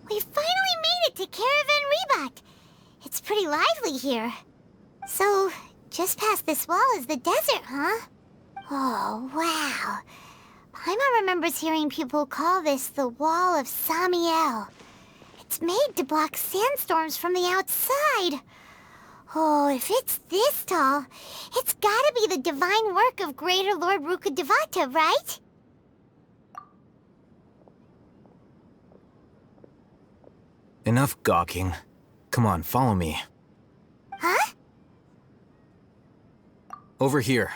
We finally made it to Caravan Rebot. It's pretty lively here. So, just past this wall is the desert, huh? Oh, wow. Paimon remembers hearing people call this the Wall of Samiel. It's made to block sandstorms from the outside. Oh, if it's this tall, it's gotta be the divine work of Greater Lord Rukkhadevata, right? Enough gawking. Come on, follow me. Huh? Over here.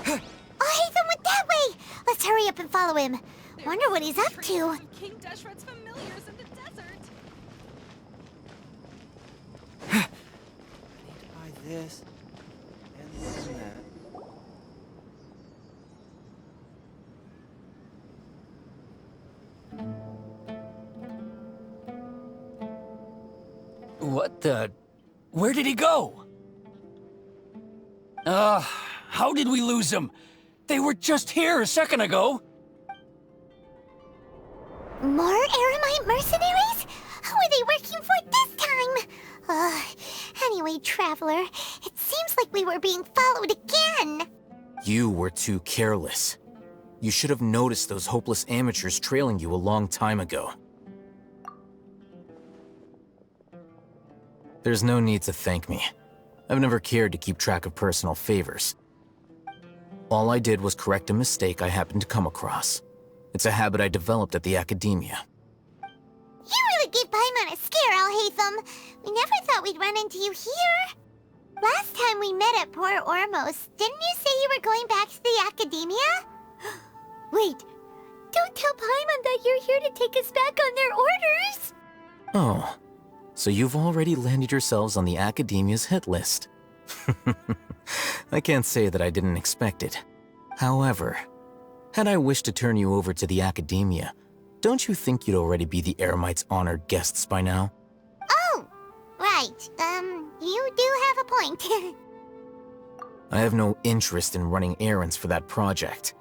Oh, Hatham went that way! Let's hurry up and follow him. Wonder what he's up to. King Deshret's familiars in the desert. I need to buy this and that. What the... Where did he go? How did we lose him? They were just here a second ago. More Eremite mercenaries? Who are they working for this time? Anyway, Traveler, it seems like we were being followed again. You were too careless. You should have noticed those hopeless amateurs trailing you a long time ago. There's no need to thank me. I've never cared to keep track of personal favors. All I did was correct a mistake I happened to come across. It's a habit I developed at the academia. You really gave Paimon a scare, Alhaitham. We never thought we'd run into you here. Last time we met at Port Ormos, didn't you say you were going back to the academia? Wait, don't tell Paimon that you're here to take us back on their orders. Oh, so you've already landed yourselves on the academia's hit list. I can't say that I didn't expect it. However, had I wished to turn you over to the academia, don't you think you'd already be the Eremites' honored guests by now? Oh, right. You do have a point. I have no interest in running errands for that project.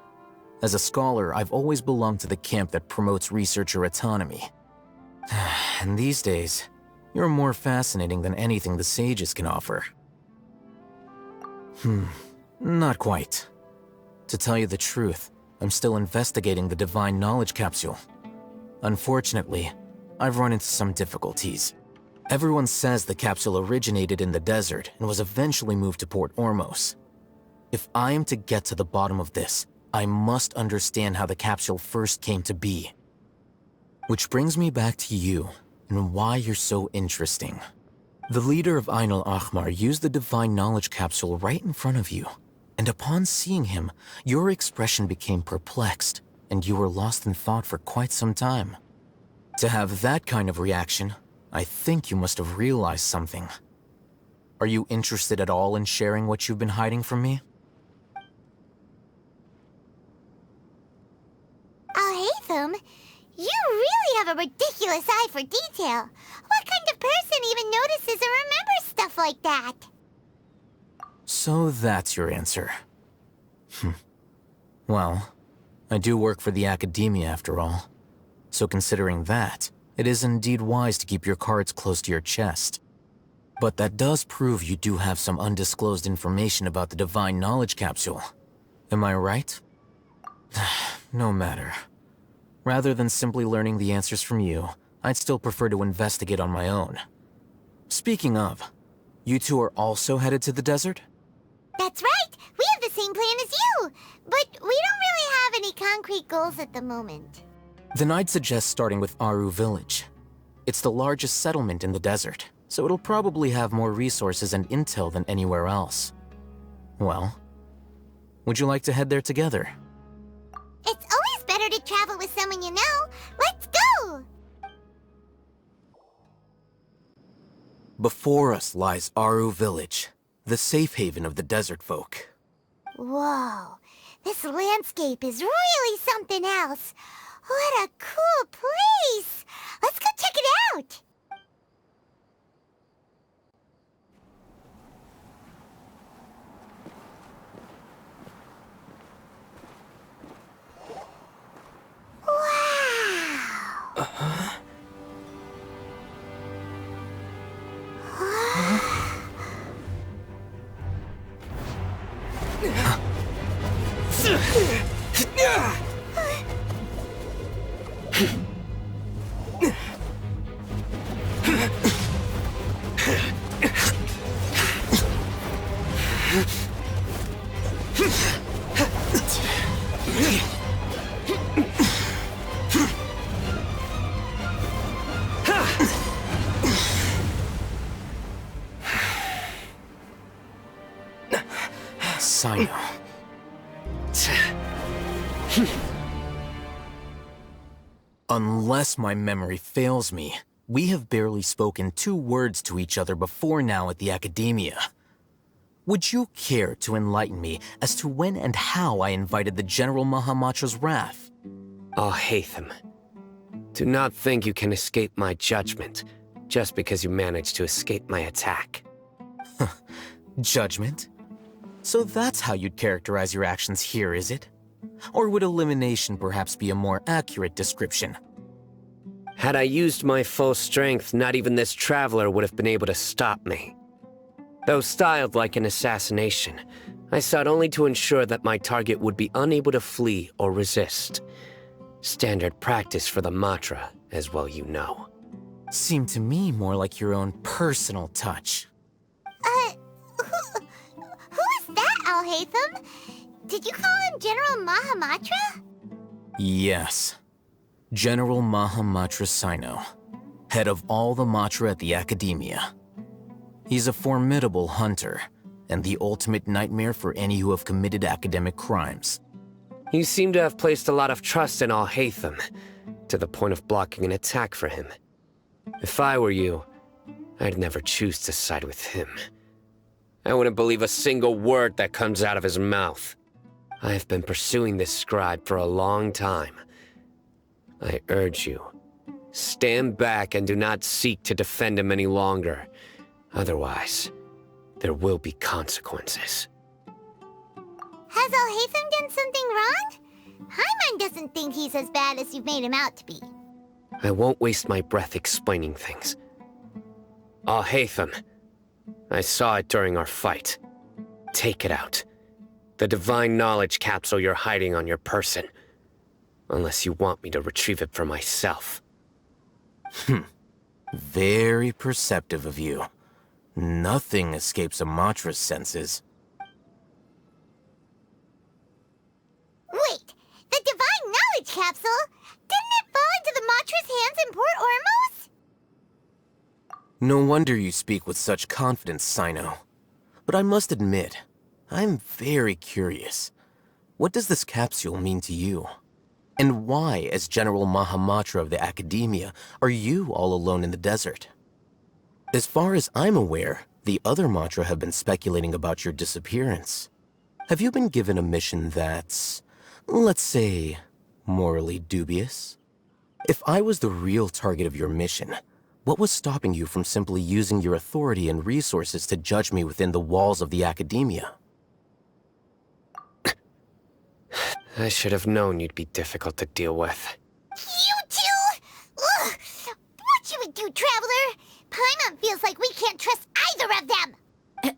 As a scholar, I've always belonged to the camp that promotes researcher autonomy. And these days, you're more fascinating than anything the sages can offer. Not quite. To tell you the truth, I'm still investigating the Divine Knowledge Capsule. Unfortunately, I've run into some difficulties. Everyone says the capsule originated in the desert and was eventually moved to Port Ormos. If I am to get to the bottom of this, I must understand how the capsule first came to be. Which brings me back to you and why you're so interesting. The leader of Ain al-Ahmar used the Divine Knowledge Capsule right in front of you, and upon seeing him, your expression became perplexed, and you were lost in thought for quite some time. To have that kind of reaction, I think you must have realized something. Are you interested at all in sharing what you've been hiding from me? Alhaitham, you really have a ridiculous eye for detail. What kind of person even notices and remembers stuff like that? So that's your answer. Well, I do work for the academia after all. So considering that, it is indeed wise to keep your cards close to your chest. But that does prove you do have some undisclosed information about the Divine Knowledge Capsule. Am I right? No matter. Rather than simply learning the answers from you, I'd still prefer to investigate on my own. Speaking of, you two are also headed to the desert? That's right! We have the same plan as you! But we don't really have any concrete goals at the moment. Then I'd suggest starting with Aru Village. It's the largest settlement in the desert, so it'll probably have more resources and intel than anywhere else. Well, would you like to head there together? It's always better to travel with someone you know. Let's go! Before us lies Aru Village, the safe haven of the desert folk. Whoa, this landscape is really something else. What a cool place! Let's go check it out! Sino. Unless my memory fails me, we have barely spoken 2 words to each other before now at the Academia. Would you care to enlighten me as to when and how I invited the General Mahamatra's wrath? Alhaitham, do not think you can escape my judgment just because you managed to escape my attack. Judgment? So that's how you'd characterize your actions here, is it? Or would elimination perhaps be a more accurate description? Had I used my full strength, not even this traveler would have been able to stop me. Though styled like an assassination, I sought only to ensure that my target would be unable to flee or resist. Standard practice for the Matra, as well you know. Seemed to me more like your own personal touch. Who is that, Alhaitham? Did you call him General Mahamatra? Yes. General Mahamatra Sino, head of all the Matra at the Academia. He's a formidable hunter, and the ultimate nightmare for any who have committed academic crimes. You seem to have placed a lot of trust in Alhaitham, to the point of blocking an attack for him. If I were you, I'd never choose to side with him. I wouldn't believe a single word that comes out of his mouth. I have been pursuing this scribe for a long time. I urge you, stand back and do not seek to defend him any longer. Otherwise, there will be consequences. Has Alhaitham done something wrong? Paimon doesn't think he's as bad as you've made him out to be. I won't waste my breath explaining things. Alhaitham, I saw it during our fight. Take it out. The divine knowledge capsule you're hiding on your person. Unless you want me to retrieve it for myself. Very perceptive of you. Nothing escapes a Matra's senses. Wait, the divine knowledge capsule? Didn't it fall into the Matra's hands in Port Ormos? No wonder you speak with such confidence, Sino. But I must admit, I'm very curious. What does this capsule mean to you? And why, as General Mahamatra of the Academia, are you all alone in the desert? As far as I'm aware, the other Matra have been speculating about your disappearance. Have you been given a mission that's, let's say, morally dubious? If I was the real target of your mission, what was stopping you from simply using your authority and resources to judge me within the walls of the Academia? I should have known you'd be difficult to deal with. You two? Ugh! What you would do, Traveler? Paimon feels like we can't trust either of them!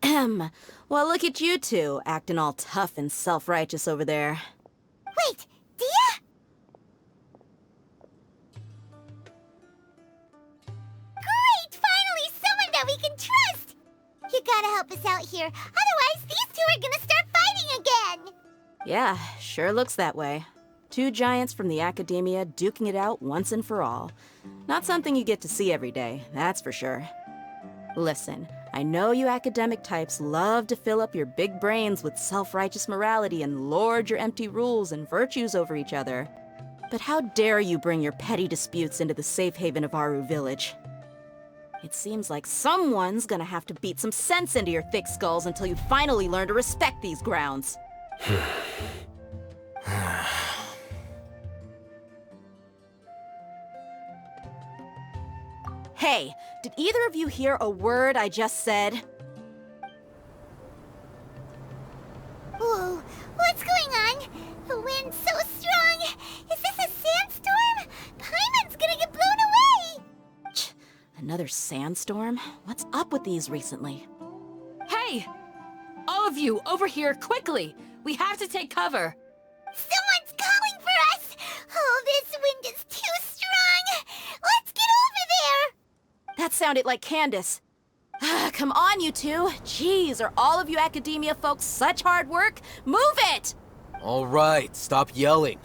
Ahem. Well, look at you two, acting all tough and self-righteous over there. Wait, Dia? Great! Finally, someone that we can trust! You gotta help us out here, otherwise these two are gonna start fighting again! Yeah, sure looks that way. 2 giants from the Academia duking it out once and for all. Not something you get to see every day, that's for sure. Listen, I know you academic types love to fill up your big brains with self-righteous morality and lord your empty rules and virtues over each other. But how dare you bring your petty disputes into the safe haven of Aru Village? It seems like someone's gonna have to beat some sense into your thick skulls until you finally learn to respect these grounds. Hey, did either of you hear a word I just said? Whoa, what's going on? The wind's so strong! Is this a sandstorm? Paimon's gonna get Another sandstorm? What's up with these recently? Hey! All of you, over here, quickly! We have to take cover! Someone's calling for us! Oh, this wind is too strong! Let's get over there! That sounded like Candace. Come on, you two. Jeez, are all of you academia folks such hard work? Move it! All right, stop yelling.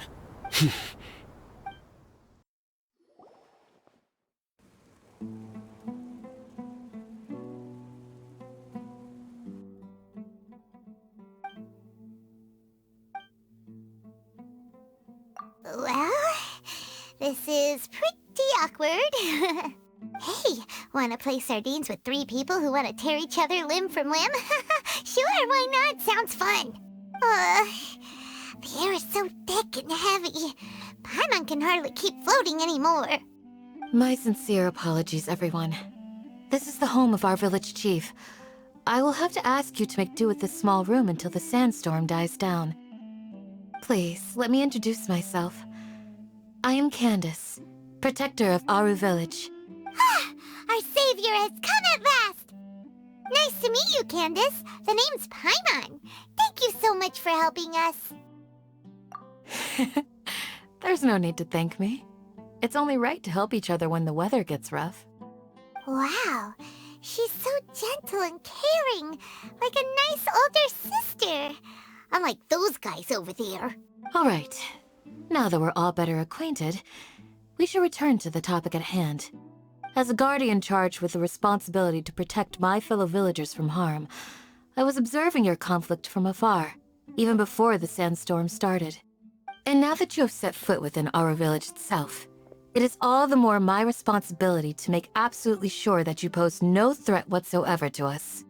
Well, this is pretty awkward. Hey, wanna play sardines with 3 people who wanna tear each other limb from limb? Sure, why not? Sounds fun. The air is so thick and heavy. Paimon can hardly keep floating anymore. My sincere apologies, everyone. This is the home of our village chief. I will have to ask you to make do with this small room until the sandstorm dies down. Please, let me introduce myself. I am Candace, protector of Aru Village. Our savior has come at last! Nice to meet you, Candace. The name's Paimon. Thank you so much for helping us. There's no need to thank me. It's only right to help each other when the weather gets rough. Wow, she's so gentle and caring, like a nice older sister. Unlike those guys over there. All right. Now that we're all better acquainted, we should return to the topic at hand. As a guardian charged with the responsibility to protect my fellow villagers from harm, I was observing your conflict from afar, even before the sandstorm started. And now that you have set foot within our village itself, it is all the more my responsibility to make absolutely sure that you pose no threat whatsoever to us.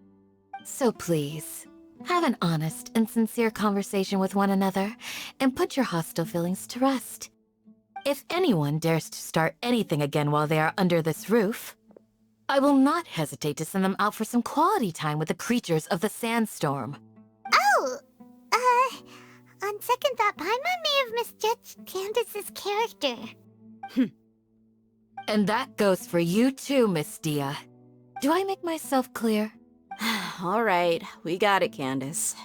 So please, have an honest and sincere conversation with one another, and put your hostile feelings to rest. If anyone dares to start anything again while they are under this roof, I will not hesitate to send them out for some quality time with the creatures of the sandstorm. Oh, on second thought, Paimon may have misjudged Candace's character. And that goes for you too, Miss Dia. Do I make myself clear? All right, we got it, Candace.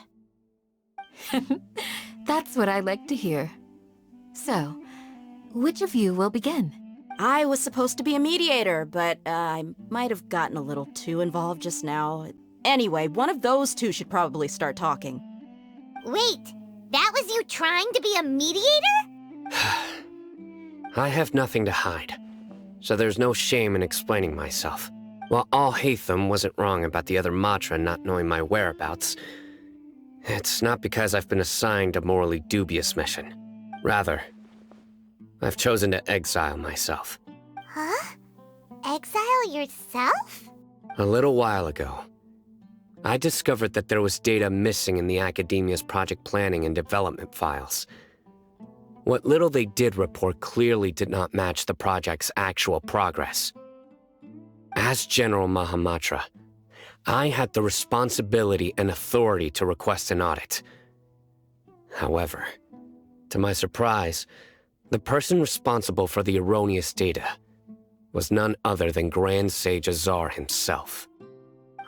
That's what I like to hear. So, which of you will begin? I was supposed to be a mediator, but I might have gotten a little too involved just now. Anyway, one of those two should probably start talking. Wait, that was you trying to be a mediator? I have nothing to hide, so there's no shame in explaining myself. While Alhaitham wasn't wrong about the other Matra not knowing my whereabouts, it's not because I've been assigned a morally dubious mission. Rather, I've chosen to exile myself. Huh? Exile yourself? A little while ago, I discovered that there was data missing in the Academia's project planning and development files. What little they did report clearly did not match the project's actual progress. As General Mahamatra, I had the responsibility and authority to request an audit. However, to my surprise, the person responsible for the erroneous data was none other than Grand Sage Azar himself.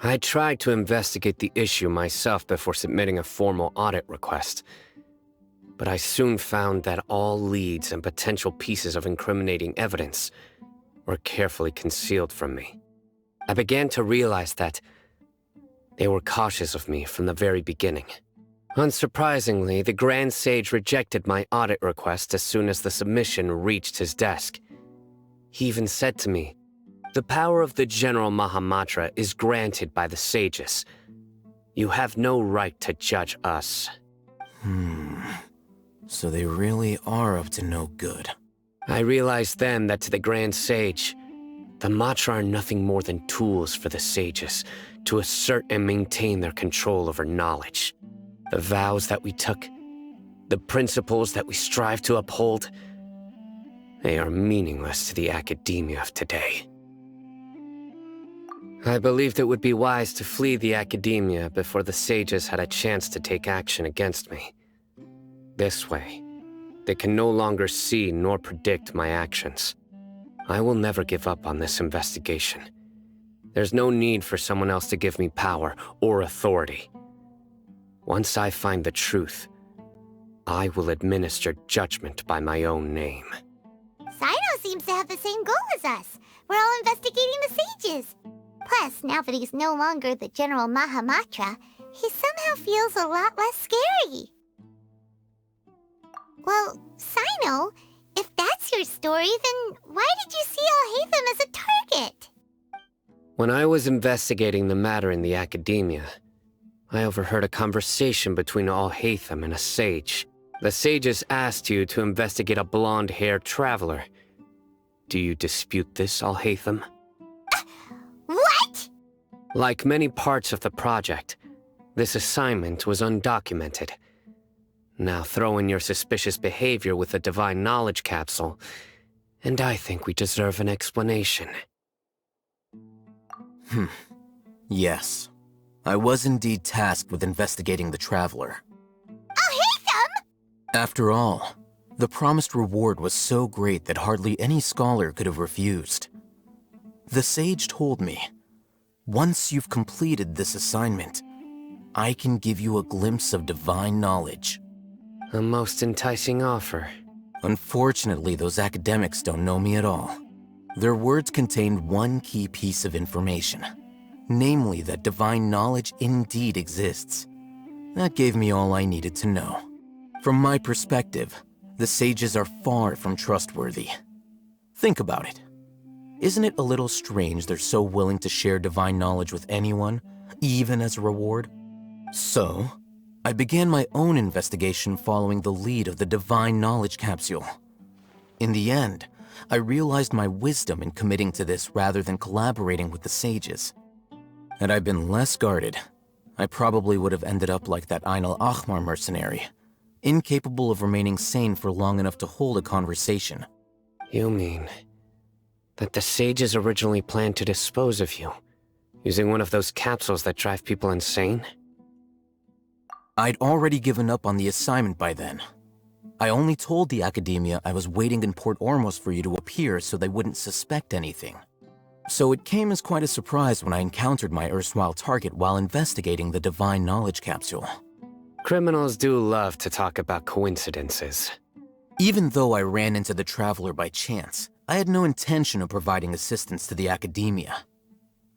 I tried to investigate the issue myself before submitting a formal audit request, but I soon found that all leads and potential pieces of incriminating evidence were carefully concealed from me. I began to realize that they were cautious of me from the very beginning. Unsurprisingly, the Grand Sage rejected my audit request as soon as the submission reached his desk. He even said to me, "The power of the General Mahamatra is granted by the sages. You have no right to judge us." So they really are up to no good. I realized then that to the Grand Sage, the Matra are nothing more than tools for the sages to assert and maintain their control over knowledge. The vows that we took, the principles that we strive to uphold, they are meaningless to the academia of today. I believed it would be wise to flee the academia before the sages had a chance to take action against me. This way, they can no longer see nor predict my actions. I will never give up on this investigation. There's no need for someone else to give me power or authority. Once I find the truth, I will administer judgment by my own name. Sino seems to have the same goal as us. We're all investigating the sages. Plus, now that he's no longer the General Mahamatra, he somehow feels a lot less scary. Well, Sino, if that's your story, then why did you see Alhaitham as a target? When I was investigating the matter in the academia, I overheard a conversation between Alhaitham and a sage. The sages asked you to investigate a blonde-haired traveler. Do you dispute this, Alhaitham? What? Like many parts of the project, this assignment was undocumented. Now throw in your suspicious behavior with the Divine Knowledge Capsule, and I think we deserve an explanation. Yes. I was indeed tasked with investigating the Traveler. Alhaitham! After all, the promised reward was so great that hardly any scholar could have refused. The sage told me, once you've completed this assignment, I can give you a glimpse of divine knowledge. A most enticing offer. Unfortunately, those academics don't know me at all. Their words contained one key piece of information, namely that divine knowledge indeed exists. That gave me all I needed to know. From my perspective, the sages are far from trustworthy. Think about it. Isn't it a little strange they're so willing to share divine knowledge with anyone, even as a reward? So, I began my own investigation following the lead of the Divine Knowledge Capsule. In the end, I realized my wisdom in committing to this rather than collaborating with the sages. Had I been less guarded, I probably would have ended up like that Ain al-Ahmar mercenary, incapable of remaining sane for long enough to hold a conversation. You mean that the sages originally planned to dispose of you, using one of those capsules that drive people insane? I'd already given up on the assignment by then. I only told the academia I was waiting in Port Ormos for you to appear so they wouldn't suspect anything. So it came as quite a surprise when I encountered my erstwhile target while investigating the Divine Knowledge Capsule. Criminals do love to talk about coincidences. Even though I ran into the Traveler by chance, I had no intention of providing assistance to the academia.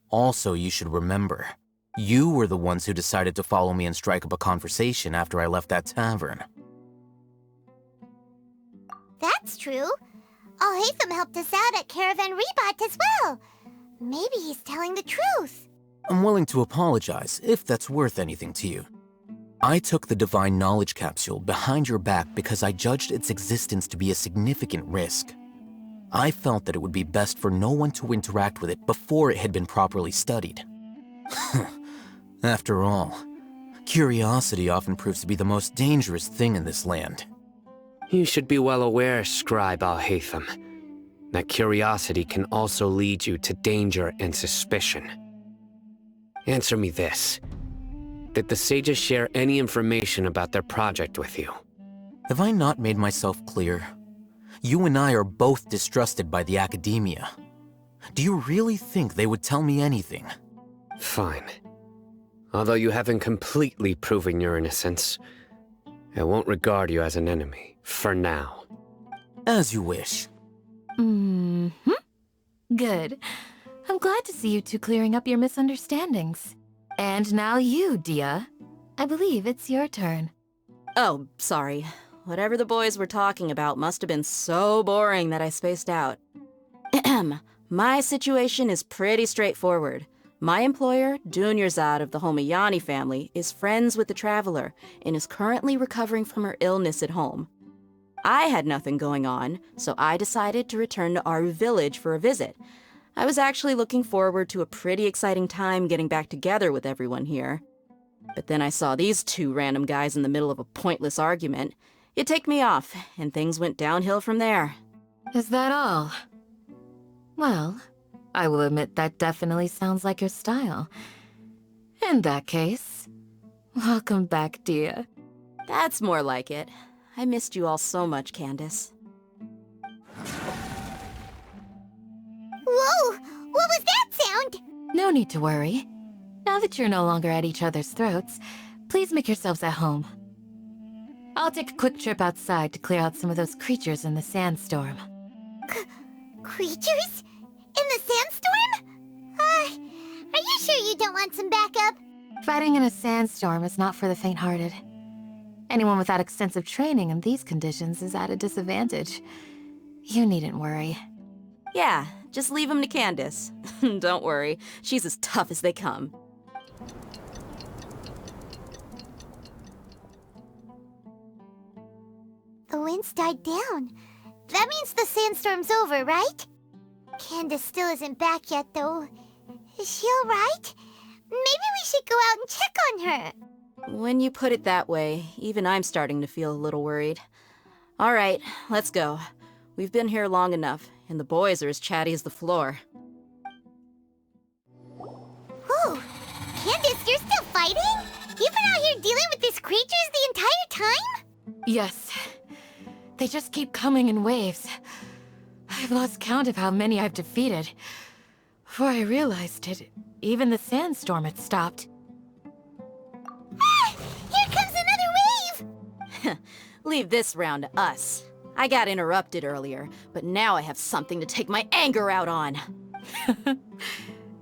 Also, you should remember, you were the ones who decided to follow me and strike up a conversation after I left that tavern. That's true. Alhaitham helped us out at Caravan Rebat as well. Maybe he's telling the truth. I'm willing to apologize if that's worth anything to you. I took the Divine Knowledge Capsule behind your back because I judged its existence to be a significant risk. I felt that it would be best for no one to interact with it before it had been properly studied. After all, curiosity often proves to be the most dangerous thing in this land. You should be well aware, Scribe Alhaitham, that curiosity can also lead you to danger and suspicion. Answer me this. Did the sages share any information about their project with you? Have I not made myself clear? You and I are both distrusted by the academia. Do you really think they would tell me anything? Fine. Although you haven't completely proven your innocence, I won't regard you as an enemy, for now. As you wish. Good. I'm glad to see you two clearing up your misunderstandings. And now you, Dia. I believe it's your turn. Oh, sorry. Whatever the boys were talking about must have been so boring that I spaced out. My situation is pretty straightforward. My employer, Dunyarzad of the Homayani family, is friends with the Traveler and is currently recovering from her illness at home. I had nothing going on, so I decided to return to Aru village for a visit. I was actually looking forward to a pretty exciting time getting back together with everyone here. But then I saw these two random guys in the middle of a pointless argument. It ticked me off, and things went downhill from there. Is that all? Well, I will admit that definitely sounds like your style. In that case, welcome back, Dia. That's more like it. I missed you all so much, Candace. What was that sound? No need to worry. Now that you're no longer at each other's throats, please make yourselves at home. I'll take a quick trip outside to clear out some of those creatures in the sandstorm. Creatures? In the sandstorm? Are you sure you don't want some backup? Fighting in a sandstorm is not for the faint-hearted. Anyone without extensive training in these conditions is at a disadvantage. You needn't worry. Yeah, just leave him to Candace. Don't worry, she's as tough as they come. The wind's died down. That means the sandstorm's over, right? Candace still isn't back yet, though. Is she alright? Maybe we should go out and check on her. When you put it that way, even I'm starting to feel a little worried. All right, let's go. We've been here long enough, and the boys are as chatty as the floor. Ooh, Candace, you're still fighting? You've been out here dealing with these creatures the entire time? Yes. They just keep coming in waves. I've lost count of how many I've defeated. Before I realized it, even the sandstorm had stopped. Ah! Here comes another wave! Leave this round to us. I got interrupted earlier, but now I have something to take my anger out on.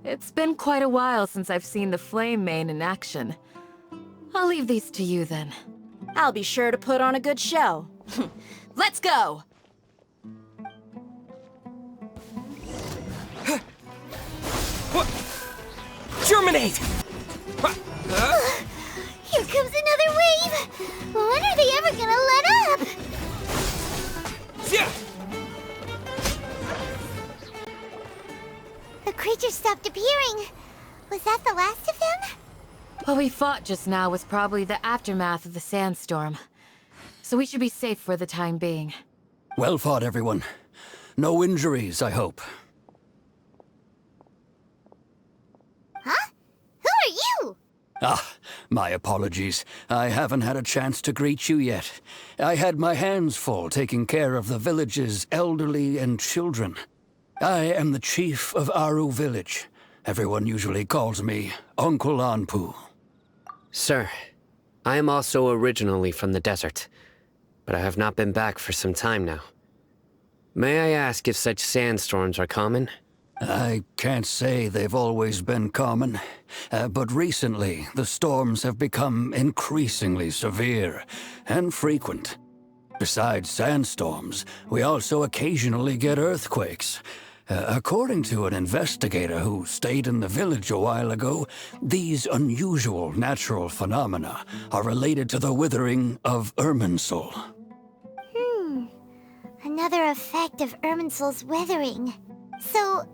It's been quite a while since I've seen the Flame Mane in action. I'll leave these to you then. I'll be sure to put on a good show. Let's go! Germinate! Here comes another wave! When are they ever gonna let up? Yeah. The creatures stopped appearing. Was that the last of them? What we fought just now was probably the aftermath of the sandstorm. So we should be safe for the time being. Well fought, everyone. No injuries, I hope. Huh? Who are you? Ah, my apologies. I haven't had a chance to greet you yet. I had my hands full taking care of the village's elderly and children. I am the chief of Aru village. Everyone usually calls me Uncle Anpu. Sir, I am also originally from the desert, but I have not been back for some time now. May I ask if such sandstorms are common? I can't say they've always been common, but recently the storms have become increasingly severe and frequent. Besides sandstorms, we also occasionally get earthquakes. According to an investigator who stayed in the village a while ago, these unusual natural phenomena are related to the withering of Irminsul. Another effect of Irminsul's withering. So,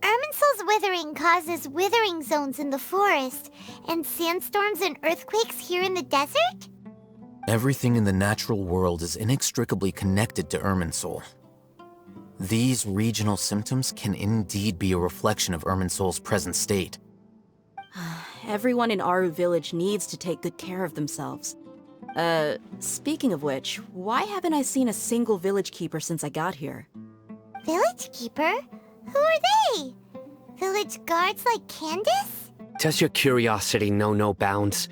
Irminsul's withering causes withering zones in the forest, and sandstorms and earthquakes here in the desert? Everything in the natural world is inextricably connected to Irminsul. These regional symptoms can indeed be a reflection of Irminsul's present state. Everyone in Aru village needs to take good care of themselves. Speaking of which, why haven't I seen a single village keeper since I got here? Village keeper? Who are they? Village guards like Candace? Does your curiosity know no bounds?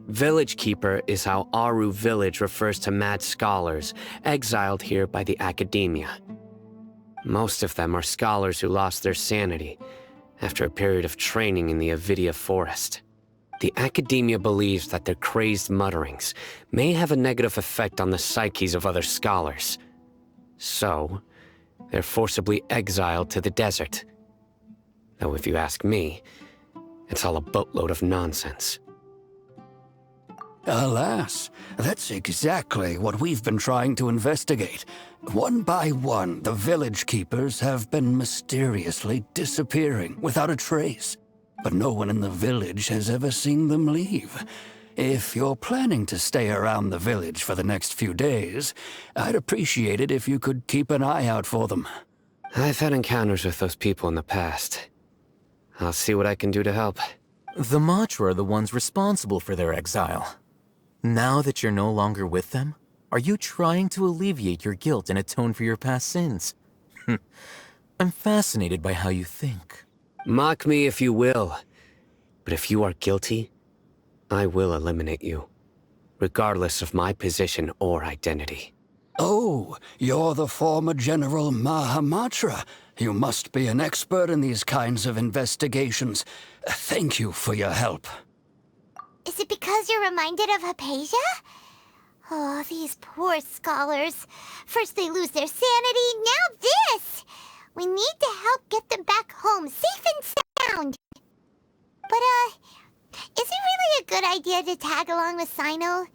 Village Keeper is how Aru village refers to mad scholars exiled here by the academia. Most of them are scholars who lost their sanity after a period of training in the Avidia forest. The academia believes that their crazed mutterings may have a negative effect on the psyches of other scholars. So, they're forcibly exiled to the desert. Though if you ask me, it's all a boatload of nonsense. Alas, that's exactly what we've been trying to investigate. One by one, the village keepers have been mysteriously disappearing without a trace. But no one in the village has ever seen them leave. If you're planning to stay around the village for the next few days, I'd appreciate it if you could keep an eye out for them. I've had encounters with those people in the past. I'll see what I can do to help. The Matra are the ones responsible for their exile. Now that you're no longer with them, are you trying to alleviate your guilt and atone for your past sins? I'm fascinated by how you think. Mock me if you will, but if you are guilty, I will eliminate you, regardless of my position or identity. Oh, you're the former General Mahamatra. You must be an expert in these kinds of investigations. Thank you for your help. Is it because you're reminded of Hypatia? Oh, these poor scholars. First they lose their sanity, now this! We need to help get them back home, safe and sound. But, is it really a good idea to tag along with Sino?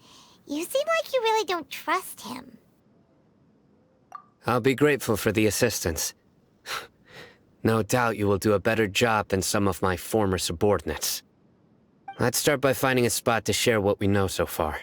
You seem like you really don't trust him. I'll be grateful for the assistance. No doubt you will do a better job than some of my former subordinates. Let's start by finding a spot to share what we know so far.